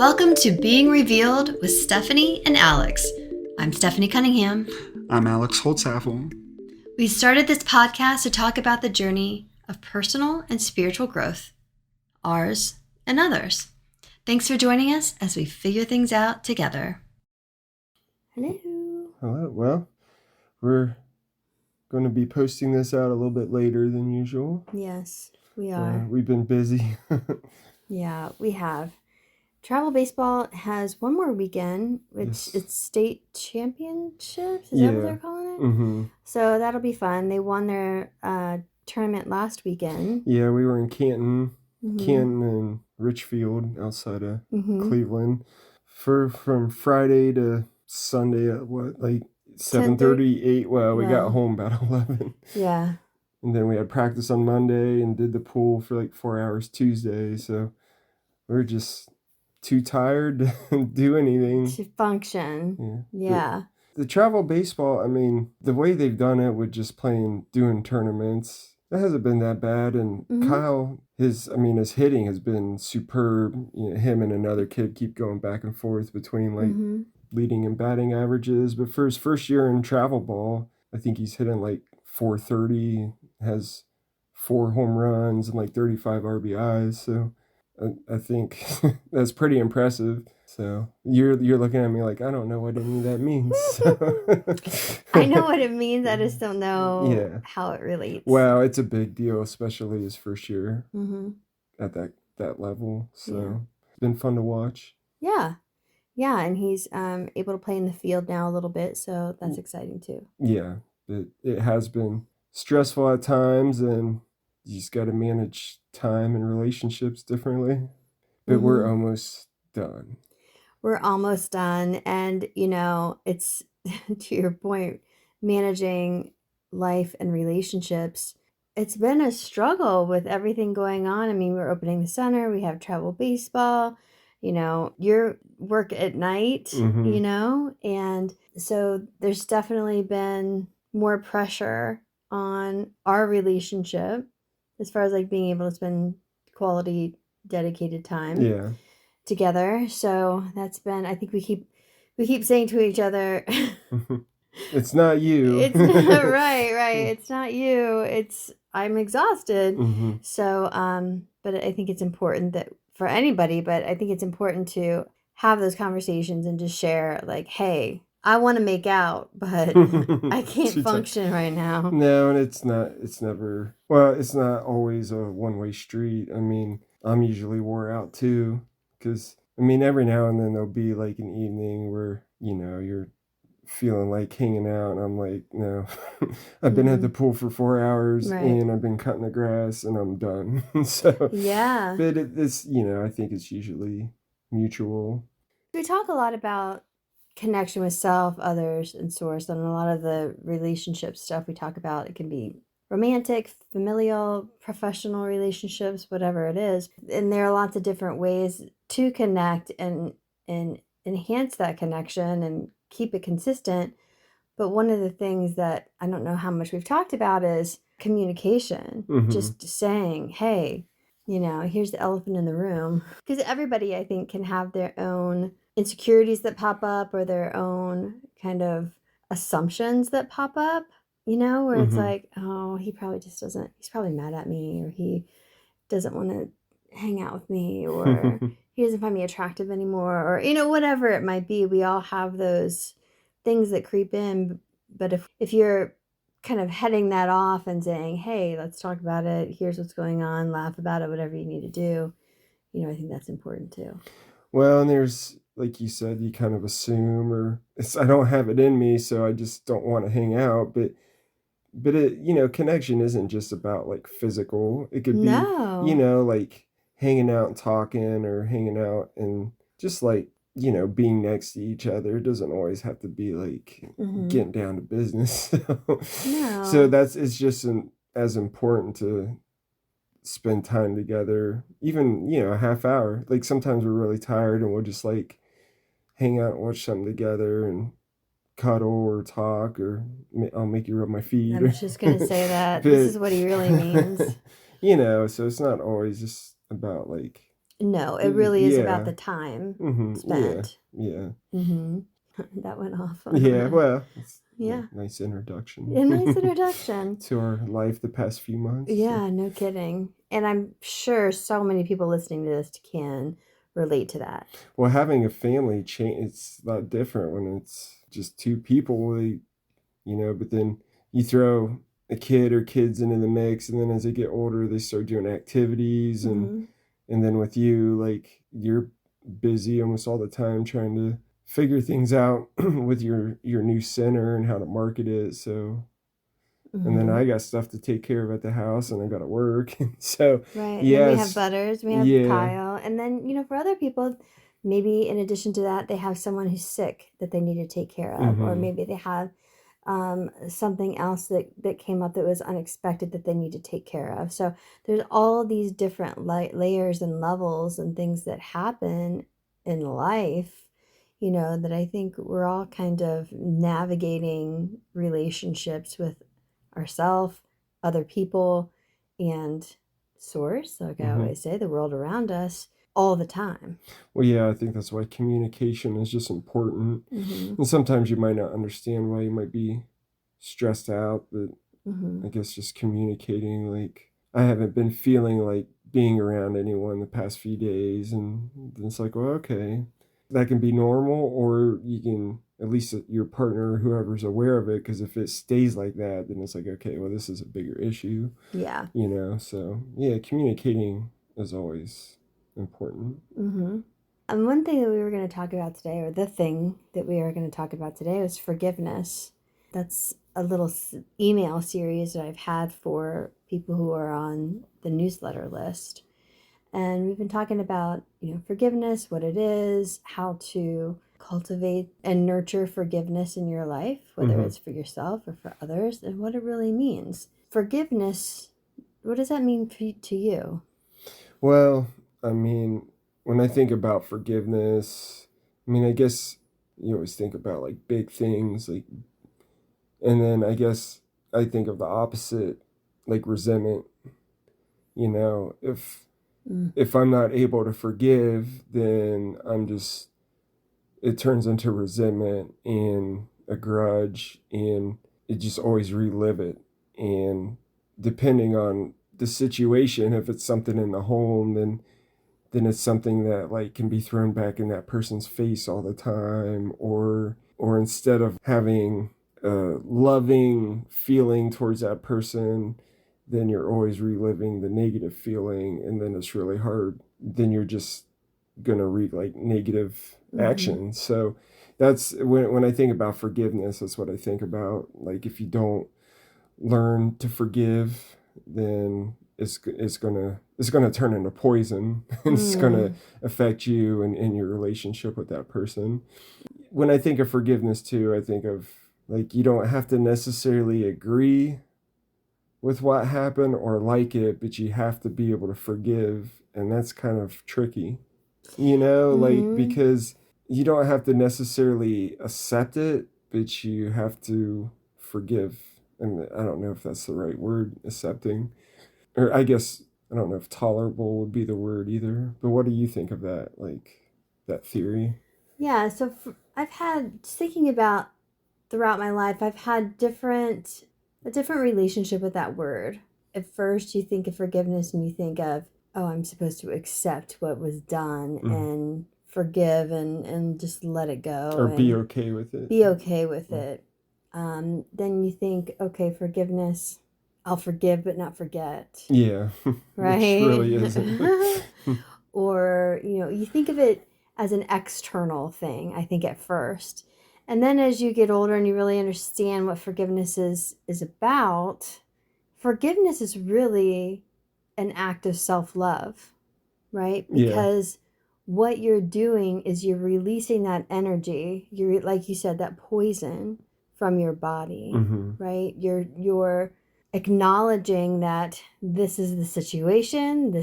Welcome to Being Revealed with Stephanie and Alex. I'm Stephanie Cunningham. I'm Alex Holtzapfel. We started this podcast to talk about the journey of personal and spiritual growth, ours and others. Thanks for joining us as we figure things out together. Hello. Hello. Well, we're going to be posting this out a little bit later than usual. Yes, we are. We've been busy. Yeah, we have. Travel baseball has one more weekend, which Yes. it's state championships. Is that what they're calling it? Mm-hmm. So that'll be fun. They won their tournament last weekend. Yeah, we were in Canton and Richfield outside of Cleveland from Friday to Sunday at 7:30, 8. Well, we got home about 11. Yeah. And then we had practice on Monday and did the pool for 4 hours Tuesday. So we're just too tired to do anything. To function. Yeah. The travel baseball, I mean, the way they've done it with just doing tournaments, that hasn't been that bad. And Kyle, his hitting has been superb. You know, him and another kid keep going back and forth between leading and batting averages. But for his first year in travel ball, I think he's hitting .430, has 4 home runs and 35 RBIs. So I think that's pretty impressive. So you're looking at me like, I don't know what any of that means. I know what it means. I just don't know how it relates. Well, it's a big deal, especially his first year at that level. So it's been fun to watch. Yeah. Yeah, and he's able to play in the field now a little bit, so that's exciting too. Yeah, it has been stressful at times, and you just got to manage time and relationships differently. But we're almost done. We're almost done. And, it's to your point, managing life and relationships. It's been a struggle with everything going on. I mean, we're opening the center. We have travel baseball, your work at night, and so there's definitely been more pressure on our relationship as far as being able to spend quality dedicated time together. So that's been, I think we keep saying to each other, it's not you. It's not right. It's not you. I'm exhausted. So, but I think it's important that for anybody, but I think it's important to have those conversations and just share hey, I want to make out, but I can't function right now. No, and it's not always a one-way street. I mean, I'm usually wore out too, because every now and then there'll be an evening where, you're feeling like hanging out, and I'm like, no, I've been at the pool for 4 hours and I've been cutting the grass and I'm done. So yeah, but it's I think it's usually mutual. We talk a lot about connection with self, others, and source, and a lot of the relationship stuff we talk about, it can be romantic, familial, professional relationships, whatever it is. And there are lots of different ways to connect and enhance that connection and keep it consistent. But one of the things that I don't know how much we've talked about is communication. Just saying, hey, here's the elephant in the room. Because everybody, I think, can have their own insecurities that pop up or their own kind of assumptions that pop up, where it's oh, he probably just doesn't, he's probably mad at me, or he doesn't want to hang out with me, or he doesn't find me attractive anymore, or, whatever it might be. We all have those things that creep in. But if you're kind of heading that off and saying, hey, let's talk about it, here's what's going on, laugh about it, whatever you need to do, I think that's important too. Well, and there's, like you said, you kind of assume, or I don't have it in me, so I just don't want to hang out. But it, connection isn't just about physical. It could be, hanging out and talking, or hanging out and just being next to each other. It doesn't always have to be getting down to business. No. So it's just as important to spend time together, even a half hour. Sometimes we're really tired and we'll just hang out and watch something together and cuddle or talk, or I'll make you rub my feet. I was just gonna say that. This is what he really means. So it's not always just about No, it really is about Yeah. the time Yeah. spent. Yeah. Mm-hmm. That went off on Yeah. a, Well, it's yeah, nice a nice introduction introduction. to our life the past few months. So. Yeah, no kidding. And I'm sure so many people listening to this can relate to that. Well, having a family change, it's a lot different when it's just two people, but then you throw a kid or kids into the mix, and then as they get older, they start doing activities, and Mm-hmm. and then with you, like you're busy almost all the time trying to figure things out with your new center and how to market it. So, and then Mm-hmm. I got stuff to take care of at the house, and I got to work. So, Right. And then we have yes, Butters, we have yeah, Kyle. And then, for other people, maybe in addition to that, they have someone who's sick that they need to take care of. Or mm-hmm, maybe they have something else that came up that was unexpected that they need to take care of. So there's all these different layers and levels and things that happen in life, that I think we're all kind of navigating relationships with ourselves, other people, and source, like I mm-hmm. always say, the world around us all the time. Well, yeah, I think that's why communication is just important. Mm-hmm. And sometimes you might not understand why you might be stressed out, but Mm-hmm. I guess just communicating, like, I haven't been feeling like being around anyone the past few days. And it's like, well, okay, that can be normal, or you can, at least your partner or whoever's aware of it, because if it stays like that, then it's like, okay, well, this is a bigger issue, Yeah. So yeah, communicating is always important. Mm-hmm. And one thing that we were going to talk about today, or the thing that we are going to talk about today, was forgiveness. That's a little email series that I've had for people who are on the newsletter list. And we've been talking about, forgiveness, what it is, how to cultivate and nurture forgiveness in your life, whether Mm-hmm. it's for yourself or for others, and what it really means. Forgiveness, what does that mean to you? Well, I mean, when I think about forgiveness, I mean, I guess you always think about like big things, like, and then I guess I think of the opposite, like resentment. If Mm, I'm not able to forgive, then it turns into resentment and a grudge, and it just always relive it. And depending on the situation, if it's something in the home, then it's something that like can be thrown back in that person's face all the time, or instead of having a loving feeling towards that person, then you're always reliving the negative feeling, and then it's really hard, then you're just gonna read like negative mm-hmm. action. So that's when I think about forgiveness, that's what I think about. Like if you don't learn to forgive, then it's gonna turn into poison and it's gonna Mm, affect you and your relationship with that person. When I think of forgiveness too, I think of like you don't have to necessarily agree with what happened or like it, but you have to be able to forgive, and that's kind of tricky, like mm-hmm. because you don't have to necessarily accept it, but you have to forgive. And I don't know if that's the right word, accepting, or I guess I don't know if tolerable would be the word either. But what do you think of that, like that theory? Yeah, so I've had, thinking about throughout my life, I've had a different relationship with that word. At first, you think of forgiveness and you think of, oh, I'm supposed to accept what was done Mm. and forgive and just let it go Or be and okay with it. be okay with Mm. it. Then you think, okay, forgiveness, I'll forgive but not forget, Yeah. Which right? really isn't. Or, you think of it as an external thing, I think, at first. And then as you get older and you really understand what forgiveness is about, forgiveness is really an act of self-love, right? Yeah. Because what you're doing is you're releasing that energy, you're, like you said, that poison from your body, Mm-hmm. right? You're acknowledging that this is the situation,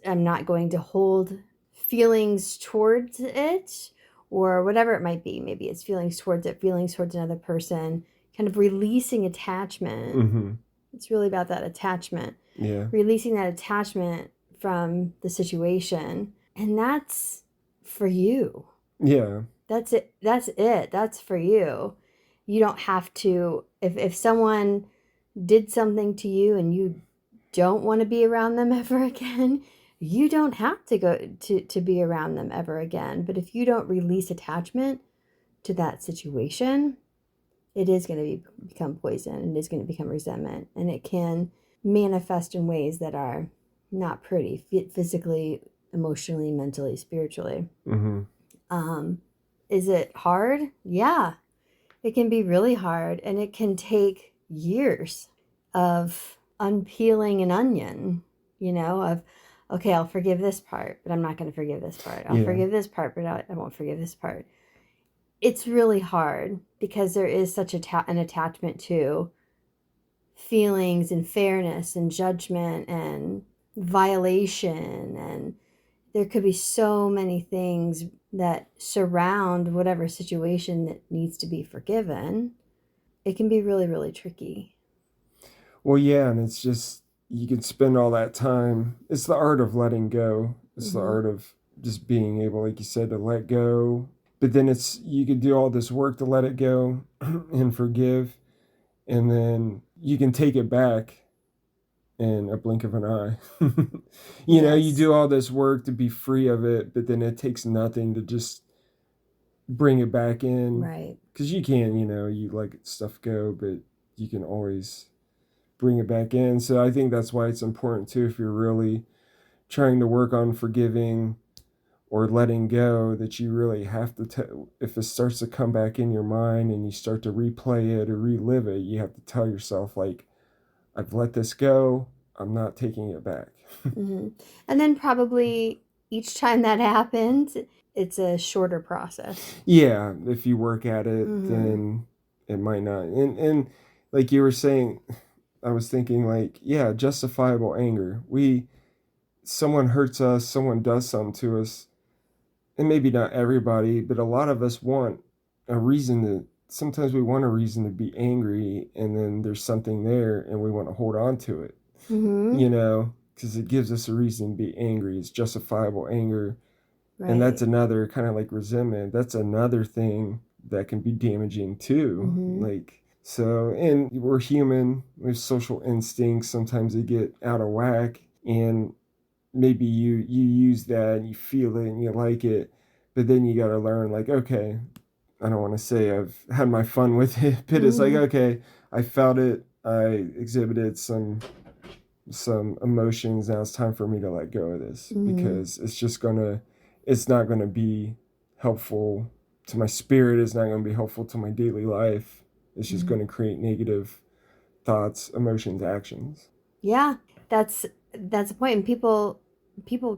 I'm not going to hold feelings towards it, or whatever it might be. Maybe it's feelings towards it, feelings towards another person, kind of releasing attachment. Mm-hmm. It's really about that attachment, Yeah. releasing that attachment from the situation. And that's for you. Yeah. That's it. That's for you. You don't have to, if someone did something to you and you don't want to be around them ever again, you don't have to go to be around them ever again. But if you don't release attachment to that situation, it is going to become poison, and it is going to become resentment, and it can manifest in ways that are not pretty, physically, emotionally, mentally, spiritually. Mm-hmm. Is it hard? Yeah, it can be really hard, and it can take years of unpeeling an onion, of, okay, I'll forgive this part, but I'm not going to forgive this part. I'll forgive this part, but I won't forgive this part. It's really hard because there is such an attachment to feelings and fairness and judgment and violation, and there could be so many things that surround whatever situation that needs to be forgiven. It can be really, really tricky. Well, yeah, and it's just you can spend all that time. It's the art of letting go. It's the art of just being able, like you said, to let go. But then it's you could do all this work to let it go and forgive, and then you can take it back in a blink of an eye. You do all this work to be free of it, but then it takes nothing to just bring it back in. Right. Because you can, you let stuff go, but you can always bring it back in. So I think that's why it's important too, if you're really trying to work on forgiving or letting go, that you really have to, if it starts to come back in your mind and you start to replay it or relive it, you have to tell yourself, like, I've let this go. I'm not taking it back. And then probably each time that happens, it's a shorter process. Yeah, if you work at it, then it might not. And like you were saying, I was thinking, like, yeah, justifiable anger. Someone hurts us, someone does something to us, and maybe not everybody, but a lot of us want a reason sometimes we want a reason to be angry, and then there's something there and we want to hold on to it, because it gives us a reason to be angry. It's justifiable anger. Right. And that's another kind of like resentment. That's another thing that can be damaging too. Like, so, and we're human, we have social instincts. Sometimes they get out of whack, and maybe you use that and you feel it and you like it, but then you got to learn, like, okay, I don't want to say I've had my fun with it, but it's like, okay, I felt it, I exhibited some emotions. Now it's time for me to let go of this, because it's not gonna be helpful to my spirit. It's not gonna be helpful to my daily life. It's just gonna create negative thoughts, emotions, actions. Yeah, that's the point. And people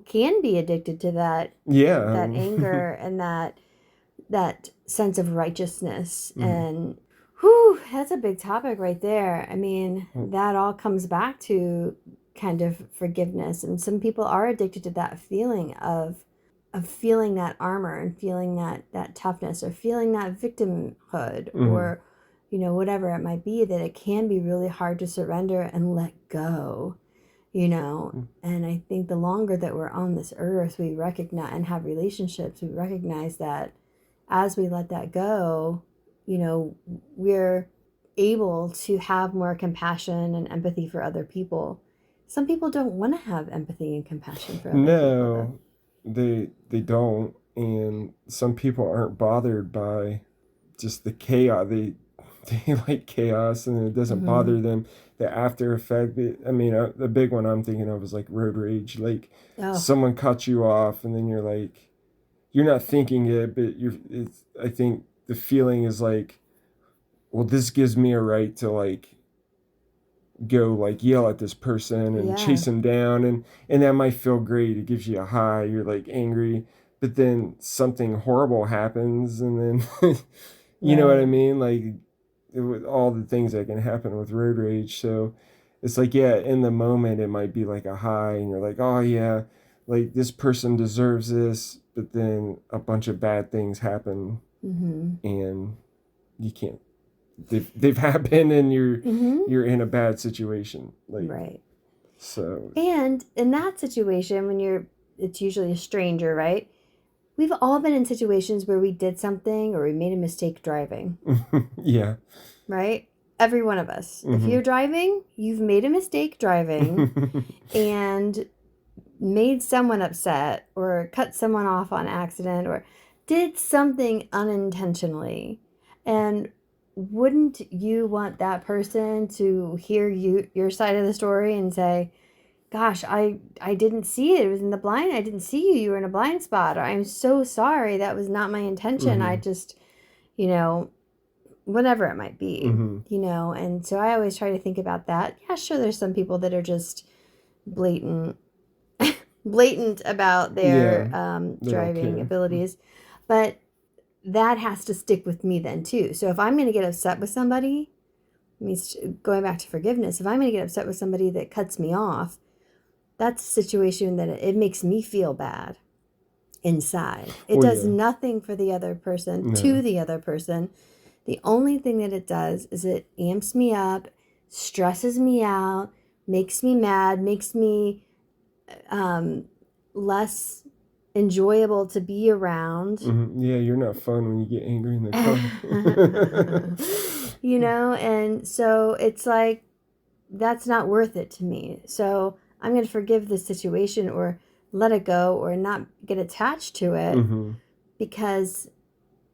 can be addicted to that. Yeah, that anger and that sense of righteousness. And whew, that's a big topic right there. I mean, that all comes back to kind of forgiveness, and some people are addicted to that feeling of feeling that armor and feeling that toughness, or feeling that victimhood, or whatever it might be, that it can be really hard to surrender and let go. And I think the longer that we're on this earth, we recognize and have relationships, we recognize that as we let that go, we're able to have more compassion and empathy for other people. Some people don't want to have empathy and compassion for other people. No, they don't. And some people aren't bothered by just the chaos. They like chaos, and it doesn't bother them. The after effect. I mean, the big one I'm thinking of is like road rage. Like, someone cuts you off, and then you're like, you're not thinking it, but I think the feeling is like, well, this gives me a right to, like, go, like, yell at this person and chase him down, and that might feel great. It gives you a high. You're like angry, but then something horrible happens, and then you know what I mean? Like, all the things that can happen with road rage. So it's like, yeah, in the moment it might be like a high, and you're like, oh yeah, like, this person deserves this, but then a bunch of bad things happen, and you can't. They've happened, and you're in a bad situation. Like, right. So, And in that situation, it's usually a stranger, right? We've all been in situations where we did something or we made a mistake driving, yeah. right? Every one of us. If Mm-hmm. you're driving, you've made a mistake driving and made someone upset or cut someone off on accident or did something unintentionally. And wouldn't you want that person to hear your side of the story and say, gosh, I didn't see it. It was in the blind. I didn't see you. You were in a blind spot. Or I'm so sorry. That was not my intention. I Mm-hmm. just, whatever it might be, Mm-hmm. And so I always try to think about that. Yeah, sure, there's some people that are just blatant, blatant about Yeah. their They don't driving care. abilities, but that has to stick with me then too. So if I'm going to get upset with somebody, I mean, going back to forgiveness, if I'm going to get upset with somebody that cuts me off, that's a situation that it makes me feel bad inside. It Well, does yeah. nothing for the other person, to No. the other person. The only thing that it does is it amps me up, stresses me out, makes me mad, makes me um, less enjoyable to be around. Mm-hmm. Yeah, you're not fun when you get angry in the car. And so it's like, that's not worth it to me. So I'm going to forgive the situation or let it go or not get attached to it Mm-hmm. because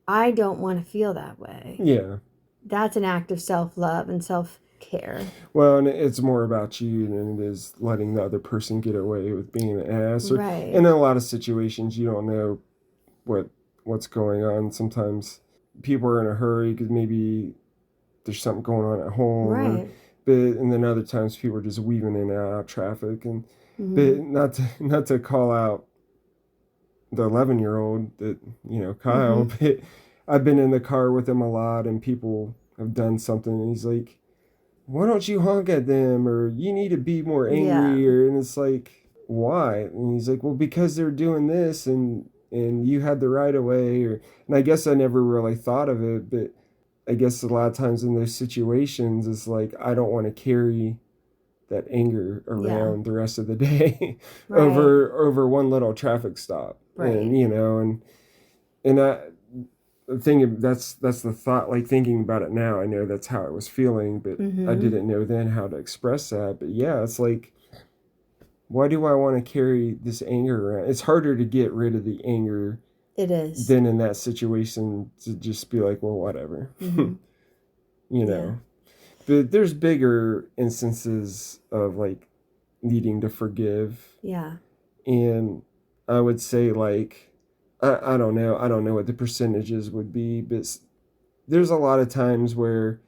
I don't want to feel that way. Yeah. That's an act of self-love and self-care. Well, and it's more about you than it is letting the other person get away with being an ass. Or, Right. and in a lot of situations, you don't know what what's going on. Sometimes people are in a hurry because maybe there's something going on at home, or Right. but and then other times people are just weaving in and out of traffic. And but Mm-hmm. not to call out the 11-year-old that Kyle, Mm-hmm. but I've been in the car with him a lot, and people have done something, and he's like, why don't you honk at them, or you need to be more Yeah. angry, or and it's like, why? And he's like, well, because they're doing this, and you had the right of way. Or and I guess I never really thought of it, but I guess a lot of times in those situations it's like I don't want to carry that anger Yeah. around the rest of the day Right. over one little traffic stop. Right. And and I thinking that's the thought, like thinking about it now, I know that's how I was feeling, but I Mm-hmm. didn't know then how to express that. But yeah, it's like, why do I want to carry this anger around? It's harder to get rid of the anger It is. than in that situation to just be like, well, whatever. Mm-hmm. you Yeah. know but there's bigger instances of like needing to forgive. Yeah. And I would say, like, I don't know what the percentages would be, but there's a lot of times where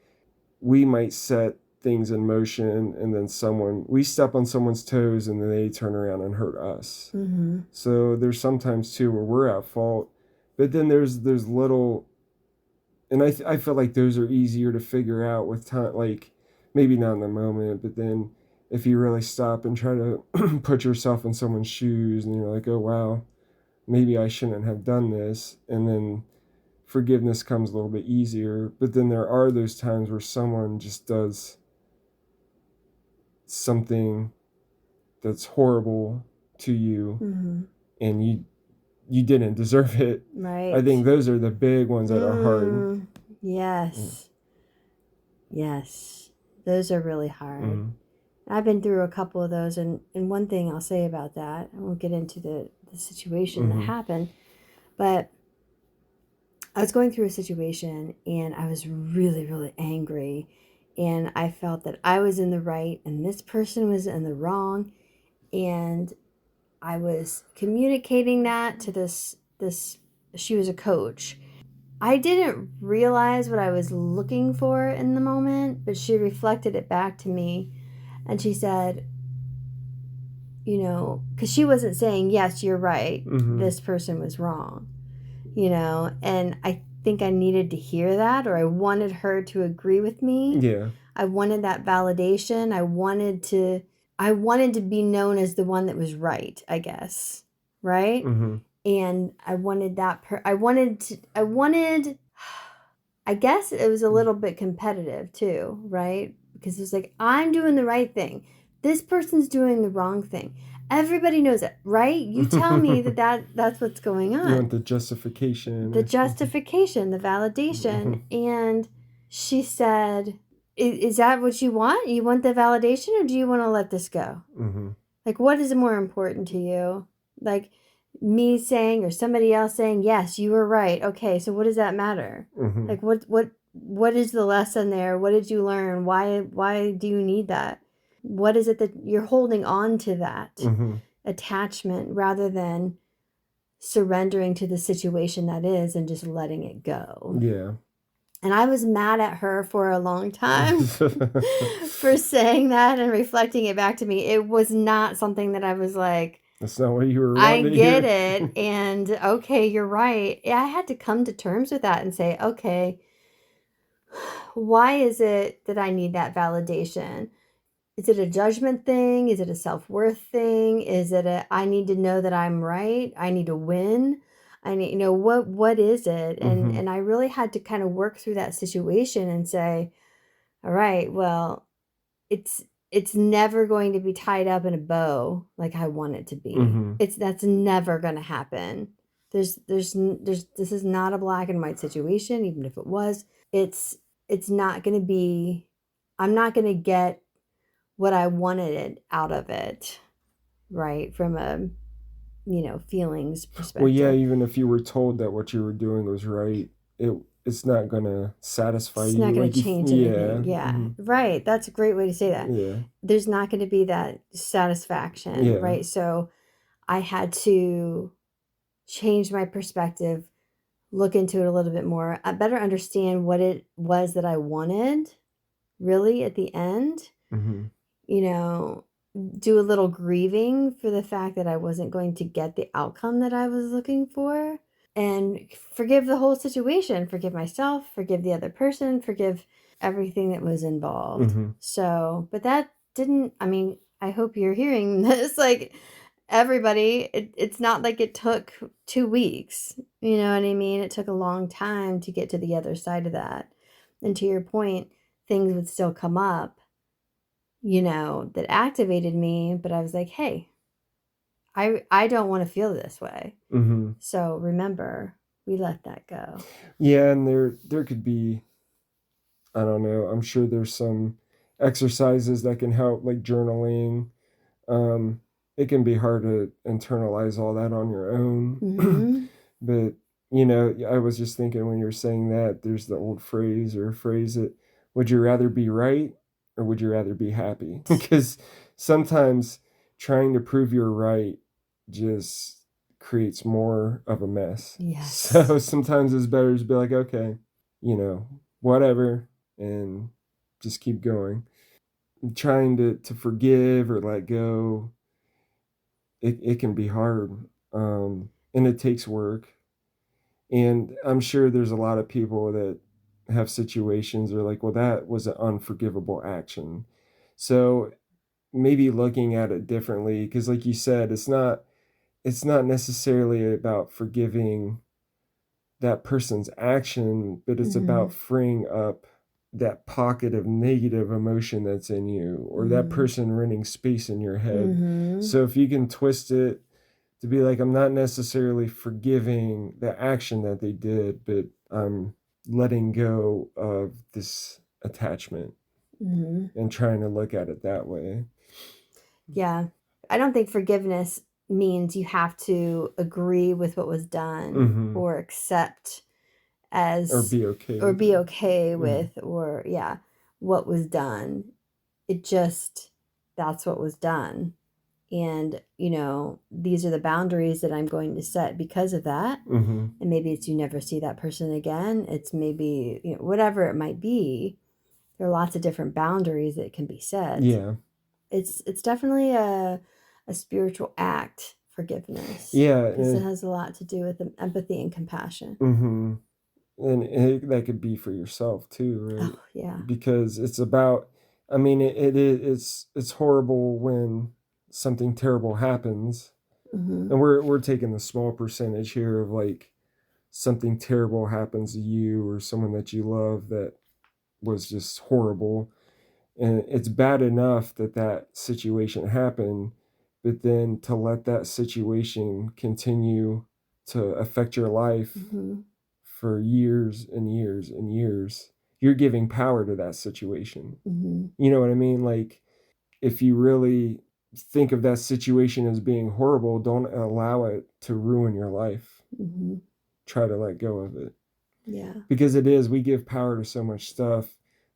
we might set things in motion, and then we step on someone's toes, and then they turn around and hurt us. Mm-hmm. So there's sometimes too where we're at fault, but then there's little, and I feel like those are easier to figure out with time, like maybe not in the moment, but then if you really stop and try to put yourself in someone's shoes, and you're like, oh wow, maybe I shouldn't have done this, and then forgiveness comes a little bit easier. But then there are those times where someone just does something that's horrible to you, Mm-hmm. and you didn't deserve it. I Right. think those are the big ones that are hard. Yes. Yes. Those are really hard. Mm-hmm. I've been through a couple of those, and one thing I'll say about that, I won't get into the situation that Mm-hmm. happened, but I was going through a situation and I was really, really angry. And I felt that I was in the right and this person was in the wrong. And I was communicating that to this she was a coach. I didn't realize what I was looking for in the moment, but she reflected it back to me and she said, because she wasn't saying, yes, you're right, Mm-hmm. this person was wrong, and I think I needed to hear that, or I wanted her to agree with me. Yeah. I wanted that validation. I wanted to be known as the one that was right, I guess. Right? Mm-hmm. And I wanted I guess it was a little bit competitive too, right? Because it was like, I'm doing the right thing. this person's doing the wrong thing. Everybody knows it, right? You tell me that's what's going on. You want the justification. The justification, the validation. And she said, is that what you want? You want the validation, or do you want to let this go? Like, what is more important to you? Like, me saying or somebody else saying, yes, you were right. Okay, so what does that matter? Like, what is the lesson there? What did you learn? Why do you need that? What is it that you're holding on to that attachment rather than surrendering to the situation that is and just letting it go? Yeah. And I was mad at her for a long time for saying that and reflecting it back to me. It was not something that I was like, that's not what you were wanting I get it. And okay, you're right. I had to come to terms with that and say, okay, why is it that I need that validation? Is it a judgment thing? Is it a self-worth thing? Is it I need to know that I'm right? I need to win. I need, what is it? And I really had to kind of work through that situation and say, all right, well, it's never going to be tied up in a bow like I want it to be. That's never going to happen. This is not a black and white situation. Even if it was, it's not going to be, I'm not going to get what I wanted out of it, right? From a, feelings perspective. Well, yeah, even if you were told that what you were doing was right, it's not gonna satisfy you. It's not going to change anything. Yeah. Right. That's a great way to say that. Yeah. There's not going to be that satisfaction, right? So I had to change my perspective, look into it a little bit more, I better understand what it was that I wanted really at the end. Do a little grieving for the fact that I wasn't going to get the outcome that I was looking for, and forgive the whole situation, forgive myself, forgive the other person, forgive everything that was involved. So, but that didn't, I hope you're hearing this, like, everybody, it's not like it took 2 weeks, you know what I mean? It took a long time to get to the other side of that. And to your point, things would still come up, that activated me, but I was like, hey, I don't want to feel this way. So remember, we let that go. Yeah, and there could be, I don't know, I'm sure there's some exercises that can help, like journaling. It can be hard to internalize all that on your own. But, I was just thinking when you're saying that, there's the old phrase that, would you rather be right or would you rather be happy? Because sometimes trying to prove you're right just creates more of a mess. Yes. So sometimes it's better to be like, okay, whatever, and just keep going. Trying to forgive or let go, it can be hard, and it takes work. And I'm sure there's a lot of people that have situations that are like, well, that was an unforgivable action. So maybe looking at it differently, because like you said, it's not necessarily about forgiving that person's action, but it's about freeing up that pocket of negative emotion that's in you, or that person renting space in your head. So if you can twist it to be like, I'm not necessarily forgiving the action that they did, but I'm letting go of this attachment and trying to look at it that way. Yeah. I don't think forgiveness means you have to agree with what was done or accept as or be okay with what was done. It just, that's what was done. And, these are the boundaries that I'm going to set because of that. And maybe it's you never see that person again. It's maybe, whatever it might be. There are lots of different boundaries that can be set. Yeah. It's definitely a spiritual act, forgiveness. Yeah. Because it has a lot to do with empathy and compassion. And that could be for yourself too, right? Oh, yeah. Because it's about, it's horrible when something terrible happens. And we're taking the small percentage here of like something terrible happens to you or someone that you love that was just horrible. And it's bad enough that that situation happened, but then to let that situation continue to affect your life Mm-hmm. for years and years and years, you're giving power to that situation. Mm-hmm. You know what I mean? Like, if you really think of that situation as being horrible, don't allow it to ruin your life. Mm-hmm. Try to let go of it. Yeah. Because it is, we give power to so much stuff,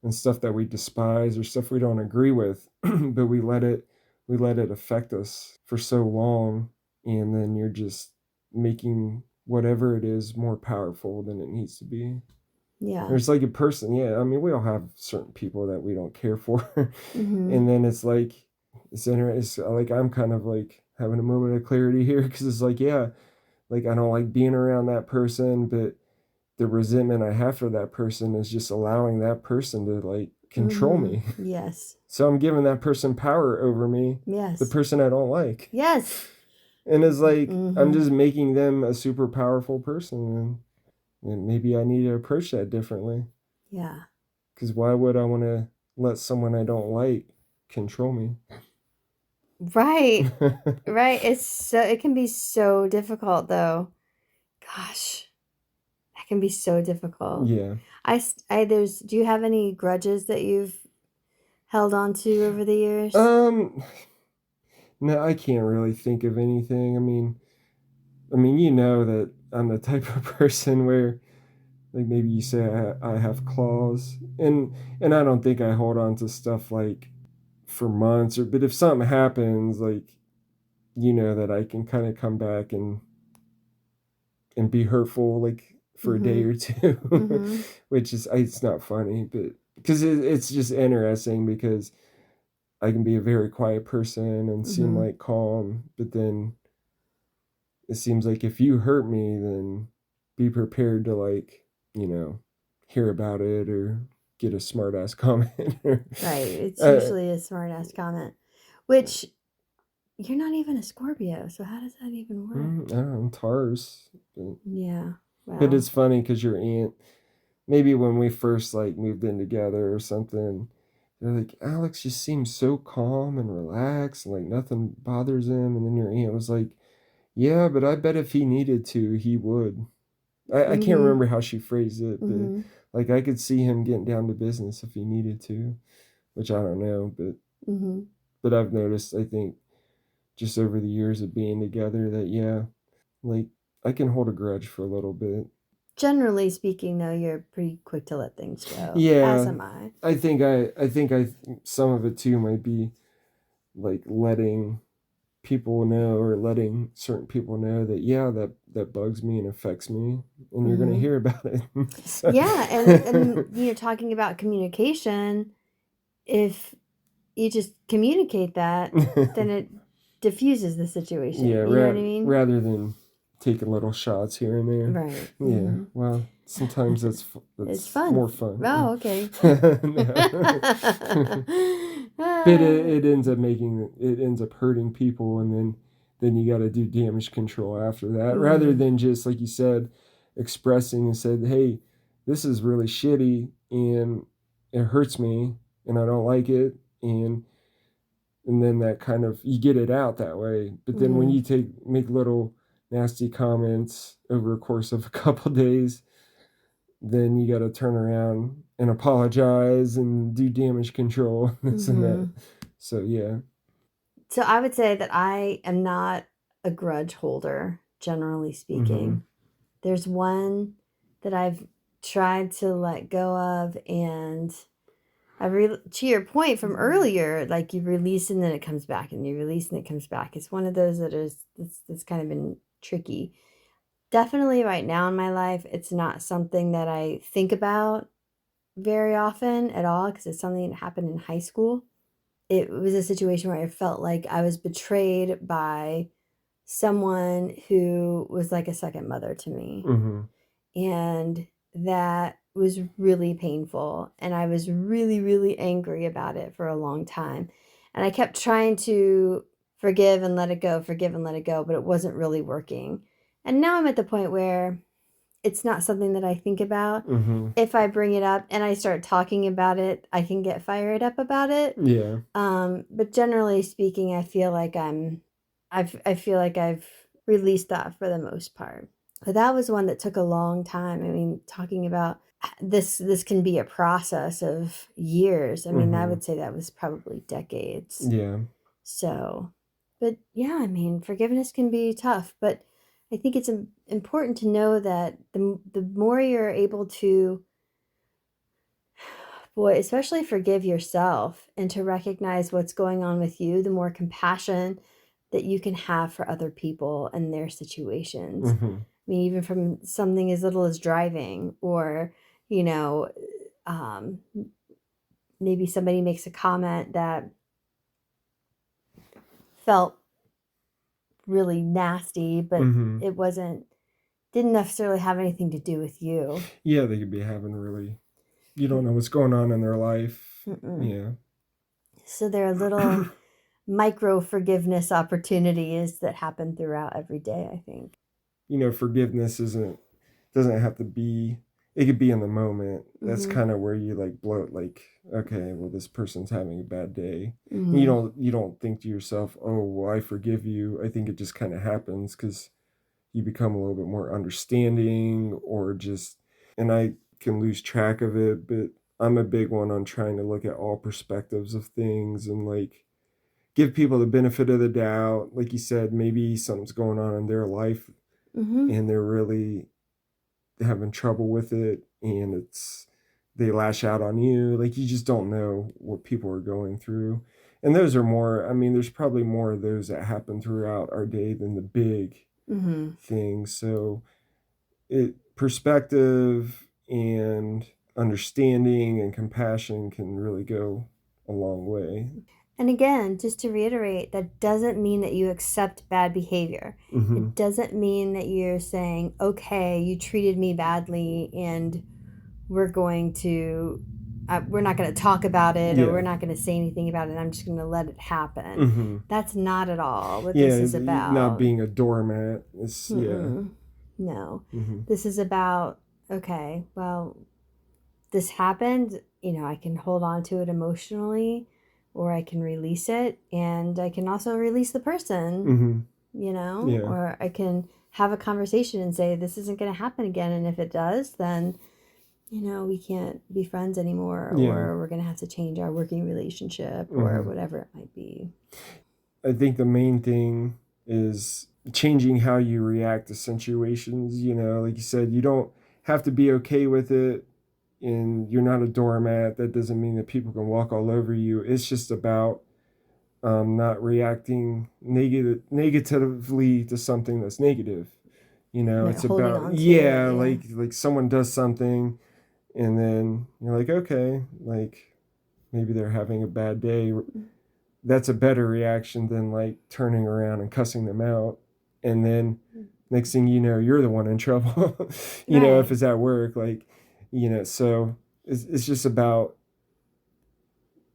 and stuff that we despise or stuff we don't agree with, but we let it affect us for so long, and then you're just making whatever it is more powerful than it needs to be. Yeah. There's like a person, yeah, I mean, we all have certain people that we don't care for. Mm-hmm. And then it's like, it's like, I'm kind of like having a moment of clarity here, because it's like, yeah, like I don't like being around that person, but the resentment I have for that person is just allowing that person to like control Mm-hmm. me. Yes. So I'm giving that person power over me, the Yes. person I don't like. Yes. And it's like, I'm Mm-hmm. just making them a super powerful person. And maybe I need to approach that differently. Yeah. Because why would I want to let someone I don't like control me? Right. Right. It can be so difficult though. Gosh, that can be so difficult. Yeah. Do you have any grudges that you've held on to over the years? Um, no, I can't really think of anything. I mean, you know that I'm the type of person where, like, maybe you say I have claws, and I don't think I hold on to stuff like for months, or but if something happens, like, you know that I can kind of come back and be hurtful, like, for a day Mm-hmm. or two, Mm-hmm. which is, it's not funny, but because it's just interesting, because I can be a very quiet person and seem Mm-hmm. like calm, but then it seems like if you hurt me, then be prepared to, like, you know, hear about it or get a smart ass comment. Or, Right. It's uh, usually a smart ass comment, which you're not even a Scorpio, so how does that even work? I don't know, Taurus. Yeah. But Well. it's funny because your aunt, maybe when we first like moved in together or something, they're like, Alex just seems so calm and relaxed, and like nothing bothers him. And then your aunt was like, yeah, but I bet if he needed to, he would. I can't Mm-hmm. remember how she phrased it, but Mm-hmm. like I could see him getting down to business if he needed to, which I don't know, Mm-hmm. but I've noticed, I think, just over the years of being together, that yeah, like I can hold a grudge for a little bit. Generally speaking, though, you're pretty quick to let things go, as Yeah, am I. I think some of it too might be like letting people know, or letting certain people know that, yeah, that bugs me and affects me, and you're gonna Mm-hmm. hear about it. So, Yeah, and talking about communication, if you just communicate that, then it diffuses the yeah, situation. You know what I mean? rather than taking little shots here and there. Right. Yeah, Mm-hmm. well, sometimes It's that's fun. more fun. Oh, okay. No. But it ends up hurting people, and then you got to do damage control after that, rather Mm-hmm. than just like you said, expressing and said, hey, this is really shitty, and it hurts me, and I don't like it, and then that kind of, you get it out that way. But then when Mm-hmm. you make little nasty comments over a course of a couple days, then you got to turn around and apologize and do damage control, this and that. Mm-hmm. So yeah. So I would say that I am not a grudge holder, generally Mm-hmm. speaking. There's one that I've tried to let go of, and to your point from earlier, like you release and then it comes back, and you release and it comes back. It's one of those that's kind of been tricky. Definitely right now in my life, it's not something that I think about very often at all, because it's something that happened in high school. It was a situation where I felt like I was betrayed by someone who was like a second mother to me. Mm-hmm. And that was really painful. And I was really, really angry about it for a long time. And I kept trying to forgive and let it go, but it wasn't really working. And now I'm at the point where it's not something that I think about. Mm-hmm. If I bring it up and I start talking about it, I can get fired up about it. Yeah. But generally speaking, I feel like I've released that for the most part. But that was one that took a long time. I mean, talking about this can be a process of years. I mean, I Mm-hmm. would say that was probably decades. Yeah. So, but yeah, I mean, forgiveness can be tough, but I think it's important to know that the more you're able to, boy, especially forgive yourself and to recognize what's going on with you, the more compassion that you can have for other people and their situations. Mm-hmm. I mean, even from something as little as driving, or, you know, um, maybe somebody makes a comment that felt really nasty, but Mm-hmm. it didn't necessarily have anything to do with you. Yeah, they could be having really, you don't know what's going on in their life. Mm-mm. Yeah. So there are little micro forgiveness opportunities that happen throughout every day, I think. Forgiveness doesn't have to be, it could be in the moment. That's Mm-hmm. kind of where you like bloat, like, okay, well, this person's having a bad day. And Mm-hmm. you don't think to yourself, oh, well, I forgive you. I think it just kind of happens because you become a little bit more understanding, or just, and I can lose track of it, but I'm a big one on trying to look at all perspectives of things and like give people the benefit of the doubt. Like you said, maybe something's going on in their life Mm-hmm. and they're really having trouble with it, and they lash out on you. Like, you just don't know what people are going through. And those are more, I mean, there's probably more of those that happen throughout our day than the big Mm-hmm. things. So it perspective and understanding and compassion can really go a long way. And again, just to reiterate, that doesn't mean that you accept bad behavior. Mm-hmm. It doesn't mean that you're saying, okay, you treated me badly and we're not going to talk about it, or we're Yeah. not going to say anything about it. I'm just going to let it happen. Mm-hmm. That's not at all what this Yeah, is not about. being a doormat. It's, yeah. Mm-mm. No. Mm-hmm. This is about, okay, well, this happened, I can hold on to it emotionally, or I can release it, and I can also release the person, Mm-hmm. Yeah. or I can have a conversation and say, this isn't going to happen again. And if it does, then, we can't be friends anymore, Yeah. or we're going to have to change our working relationship, or Mm-hmm. whatever it might be. I think the main thing is changing how you react to situations. Like you said, you don't have to be okay with it, and you're not a doormat. That doesn't mean that people can walk all over you. It's just about not reacting negatively to something that's negative. Right, It's holding about, on to it, yeah, yeah. like someone does something, and then you're like, okay, like maybe they're having a bad day. That's a better reaction than like turning around and cussing them out, and then next thing you know, you're the one in trouble. If Right. it's at work, like, so it's just about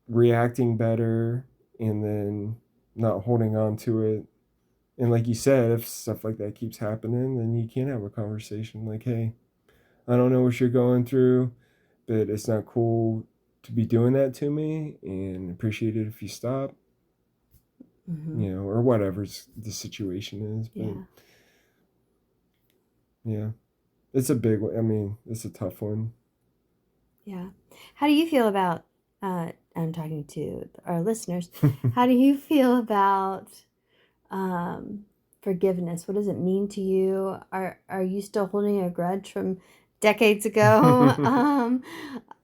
reacting better, and then not holding on to it. And like you said, if stuff like that keeps happening, then you can have a conversation like, hey, I don't know what you're going through, but it's not cool to be doing that to me, and appreciate it if you stop, Mm-hmm. or whatever the situation is. But Yeah. yeah, it's a big one. I mean, it's a tough one. Yeah. How do you feel about, I'm talking to our listeners, how do you feel about um, forgiveness? What does it mean to you? Are you still holding a grudge from decades ago?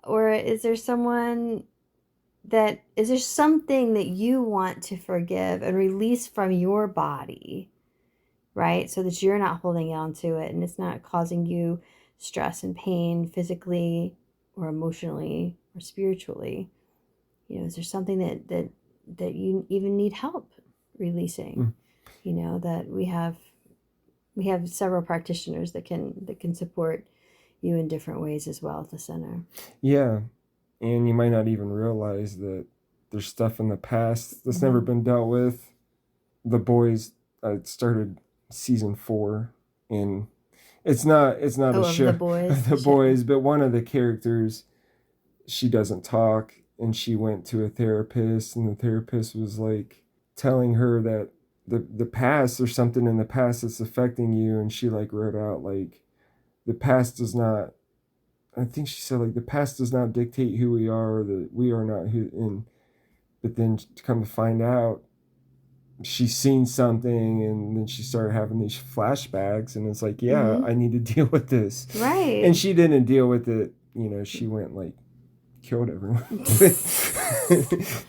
Or is there something that you want to forgive and release from your body, right? So that you're not holding on to it and it's not causing you stress and pain physically or emotionally or spiritually. Is there something that you even need help releasing? That we have several practitioners that can support you in different ways as well at the center. Yeah, and you might not even realize that there's stuff in the past that's never Mm-hmm. been dealt with. The boys, started season 4, and It's not a of the show boys. of the boys, but one of the characters, she doesn't talk, and she went to a therapist, and the therapist was like telling her that the past, there's something in the past that's affecting you, and she like wrote out like the past does not, I think she said like the past does not dictate who we are, or that we are not who. And but then to come to find out, she's seen something, and then she started having these flashbacks, and it's like, yeah, Mm-hmm. I need to deal with this. Right. And she didn't deal with it. She went like killed everyone.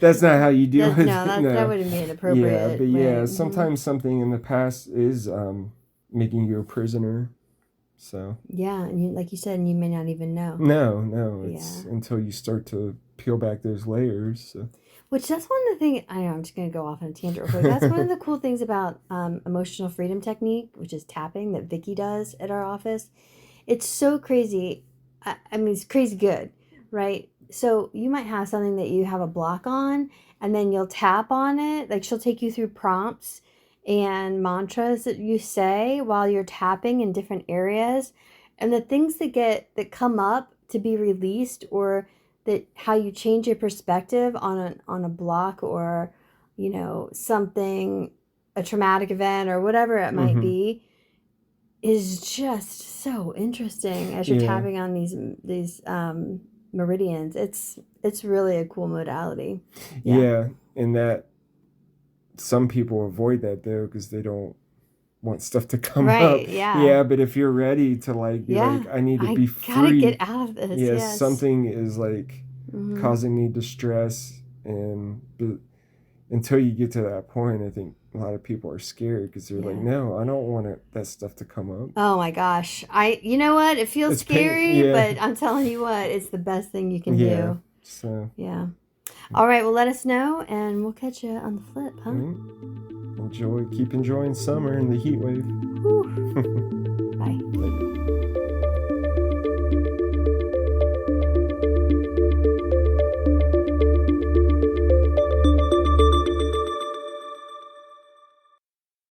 That's not how you deal with No, it. that No. wouldn't be Yeah, inappropriate. but yeah, Right. sometimes something in the past is making you a prisoner. So Yeah, and like you said, and you may not even know. no, it's Yeah. until you start to peel back those layers. So. Which that's one of the things, I know, I'm just going to go off on a tangent real quick. That's one of the cool things about emotional freedom technique, which is tapping that Vicky does at our office. It's so crazy. I mean, it's crazy good, right? So you might have something that you have a block on, and then you'll tap on it. Like she'll take you through prompts and mantras that you say while you're tapping in different areas. And the things that come up to be released, or that how you change your perspective on a block, or something, a traumatic event or whatever it might Mm-hmm. be, is just so interesting as you're Yeah. tapping on these meridians. It's really a cool modality. Yeah, and that some people avoid that though because they don't want stuff to come up. Right, yeah. Yeah, but if you're ready to like be Yeah. like, I need to I be gotta get free. out of this, Yeah, yes. something is like Mm-hmm. causing me distress, and but until you get to that point, I think a lot of people are scared because they're like, Yeah. no, I don't want that stuff to come up. Oh my gosh. You know what? It feels It's pain. scary, Yeah, but I'm telling you what, it's the best thing you can yeah. do. So Yeah. All right, well, let us know, and we'll catch you on the flip, huh? keep enjoying summer and the heat wave. Whew.